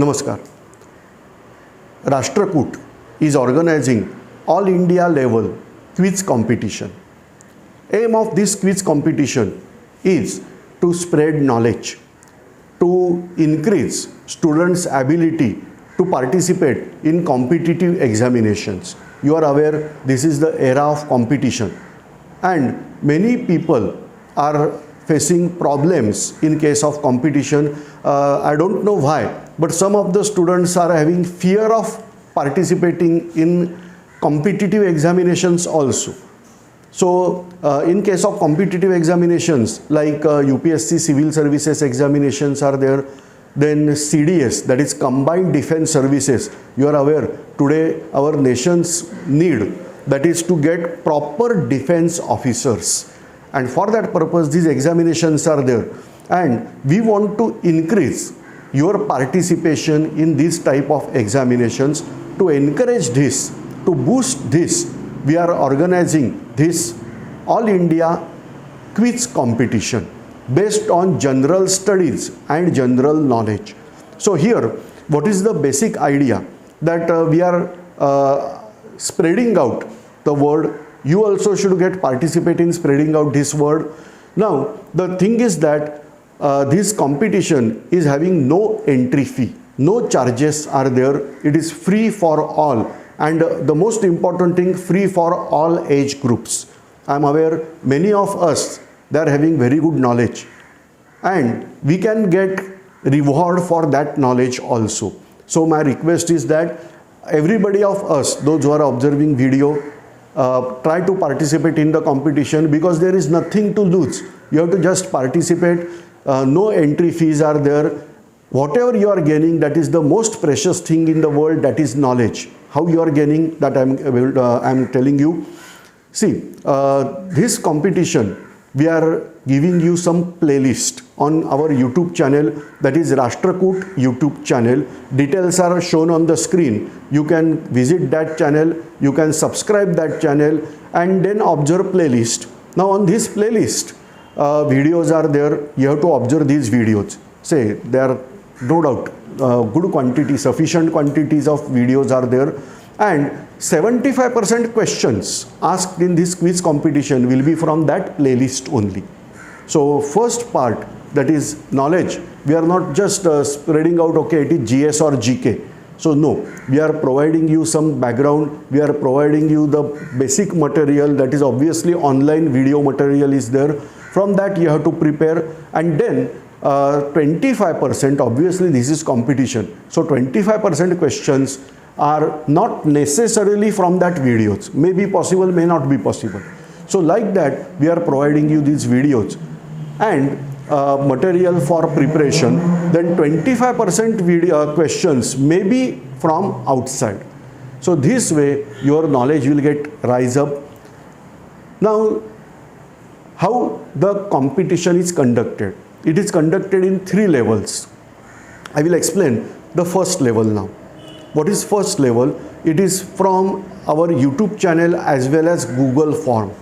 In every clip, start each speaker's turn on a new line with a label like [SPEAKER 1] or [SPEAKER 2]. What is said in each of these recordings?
[SPEAKER 1] Namaskar. Rashtrakoot is organizing all India level quiz competition. Aim of this quiz competition is to spread knowledge, to increase students' ability to participate in competitive examinations. You are aware this is the era of competition, and many people are facing problems in case of competition. I don't know why, but some of the students are having fear of participating in competitive examinations also. So in case of competitive examinations like UPSC civil services examinations are there, then CDS, that is combined defense services. You are aware today our nation's need, that is to get proper defense officers, and for that purpose these examinations are there, and we want to increase your participation in this type of examinations. To encourage this, to boost this, we are organizing this All India quiz competition based on general studies and general knowledge. So here, what is the basic idea? That we are spreading out the word. You also should participate in spreading out this word. Now, the thing is that this competition is having no entry fee. No charges are there. It is free for all. And the most important thing, free for all age groups. I am aware many of us, they are having very good knowledge, and we can get reward for that knowledge also. So my request is that everybody of us, those who are observing video, try to participate in the competition, because there is nothing to lose. You have to just participate. No entry fees are there. Whatever you are gaining, that is the most precious thing in the world, that is knowledge. How you are gaining, that I am telling you. See, this competition, we are giving you some playlist on our YouTube channel, that is Rashtrakoot YouTube channel. Details are shown on the screen. You can visit that channel, you can subscribe that channel, and then observe playlist. Now on this playlist, videos are there. You have to observe these videos. Say, there are no doubt good quantity, sufficient quantities of videos are there, and 75% questions asked in this quiz competition will be from that playlist only. So first part, that is knowledge, we are not just spreading out, okay, it is GS or GK. So no, we are providing you some background, we are providing you the basic material, that is obviously online video material is there. From that you have to prepare, and then 25%, obviously this is competition, so 25% questions are not necessarily from that videos, may be possible, may not be possible. So like that we are providing you these videos and material for preparation. Then 25% video questions may be from outside. So this way your knowledge will get rise up. Now, how the competition is conducted? It is conducted in 3 levels. I will explain the first level now. What is first level? It is from our YouTube channel as well as Google form.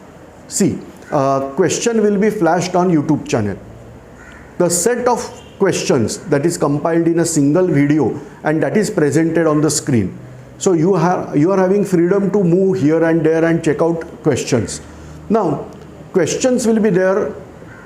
[SPEAKER 1] See, question will be flashed on YouTube channel. The set of questions that is compiled in a single video, and that is presented on the screen. So you are having freedom to move here and there and check out questions. Now, questions will be there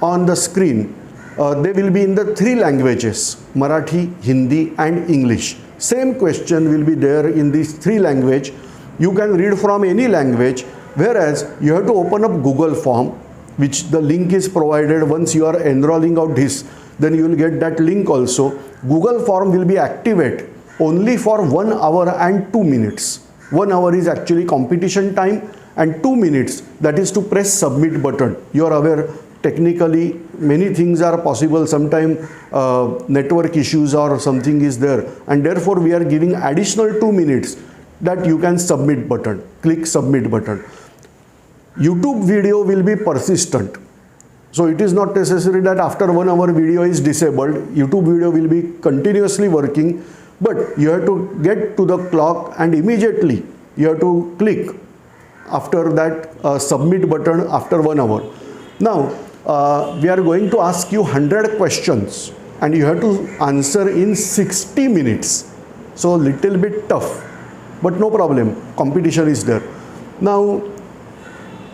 [SPEAKER 1] on the screen. They will be in the 3 languages, Marathi, Hindi and English. Same question will be there in these 3 languages. You can read from any language, whereas you have to open up Google form, which the link is provided. Once you are enrolling out this, then you will get that link also. Google form will be activated only for 1 hour and 2 minutes. 1 hour is actually competition time, and 2 minutes, that is to press submit button. You are aware technically many things are possible, sometimes network issues or something is there, and therefore we are giving additional 2 minutes that you can submit button, click submit button. YouTube video will be persistent, so it is not necessary that after 1 hour video is disabled. YouTube video will be continuously working, but you have to get to the clock and immediately you have to click after that submit button after 1 hour. Now we are going to ask you 100 questions and you have to answer in 60 minutes. So little bit tough, but no problem, competition is there. Now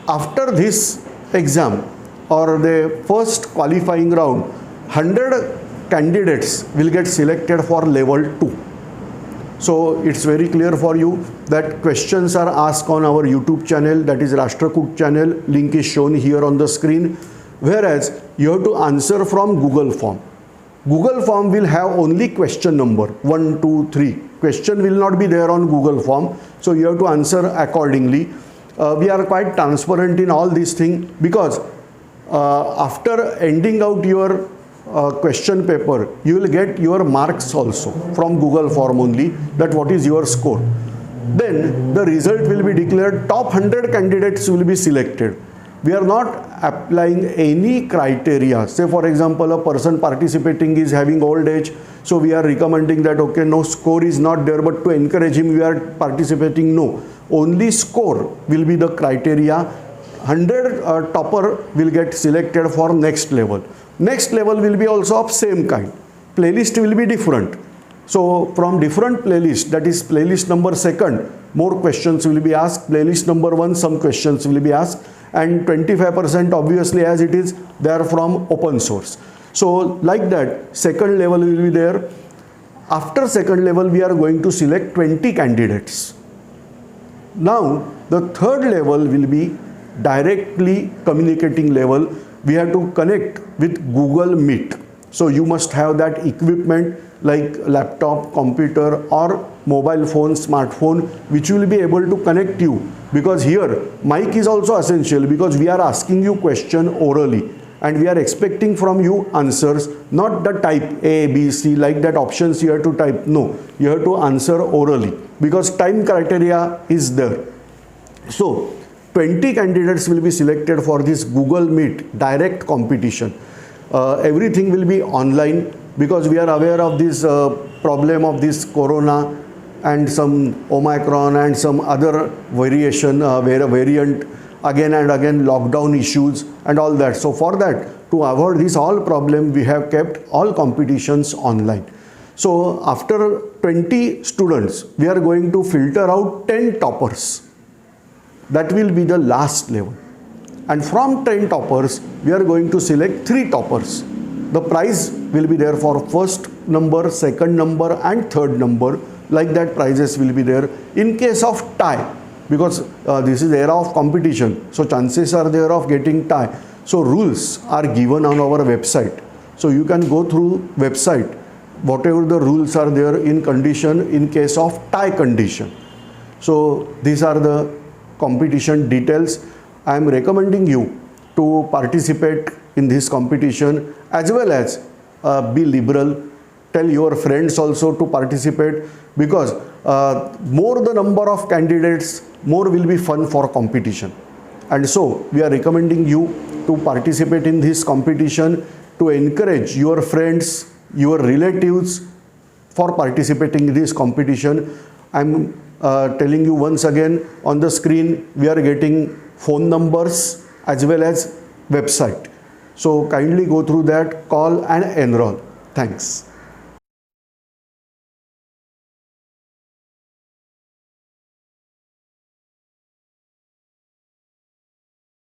[SPEAKER 1] after this exam or the first qualifying round, 100 candidates will get selected for level 2. So it's very clear for you that questions are asked on our YouTube channel, that is Rashtrakoot channel, link is shown here on the screen, whereas you have to answer from Google form. Google form will have only question number 1, 2, 3. Question will not be there on Google form, so you have to answer accordingly. We are quite transparent in all these things, because after ending out your question paper, you will get your marks also from Google form only, that what is your score. Then the result will be declared, top 100 candidates will be selected. We are not applying any criteria. Say for example, a person participating is having old age, so we are recommending that okay, no, score is not there, but to encourage him we are participating. No, only score will be the criteria. 100 topper will get selected for next level. Next level will be also of same kind. Playlist will be different. So from different playlist, that is playlist number 2, more questions will be asked. Playlist number 1, some questions will be asked, and 25% obviously, as it is, they are from open source. So like that, second level will be there. After second level, we are going to select 20 candidates. Now the third level will be directly communicating level. We have to connect with Google Meet. So you must have that equipment like laptop, computer or mobile phone, smartphone, which will be able to connect you, because here mic is also essential, because we are asking you question orally and we are expecting from you answers, not the type A, B, C, like that options you have to type. No, you have to answer orally, because time criteria is there. So 20 candidates will be selected for this Google Meet direct competition. Everything will be online, because we are aware of this problem of this corona and some Omicron and some other variation, variant, again and again lockdown issues and all that. So for that, to avoid this all problem, we have kept all competitions online. So after 20 students, we are going to filter out 10 toppers. That will be the last level. And from 10 toppers, we are going to select 3 toppers. The prize will be there for first number, second number and third number. Like that, prizes will be there. In case of tie, because this is era of competition, so chances are there of getting tie. So rules are given on our website. So you can go through website, whatever the rules are there in condition in case of tie condition. So these are the competition details. I am recommending you to participate in this competition, as well as be liberal. Tell your friends also to participate, because more the number of candidates, more will be fun for competition. And so we are recommending you to participate in this competition, to encourage your friends, your relatives for participating in this competition. I am telling you once again, on the screen we are getting phone numbers as well as website. So kindly go through that, call and enroll. Thanks.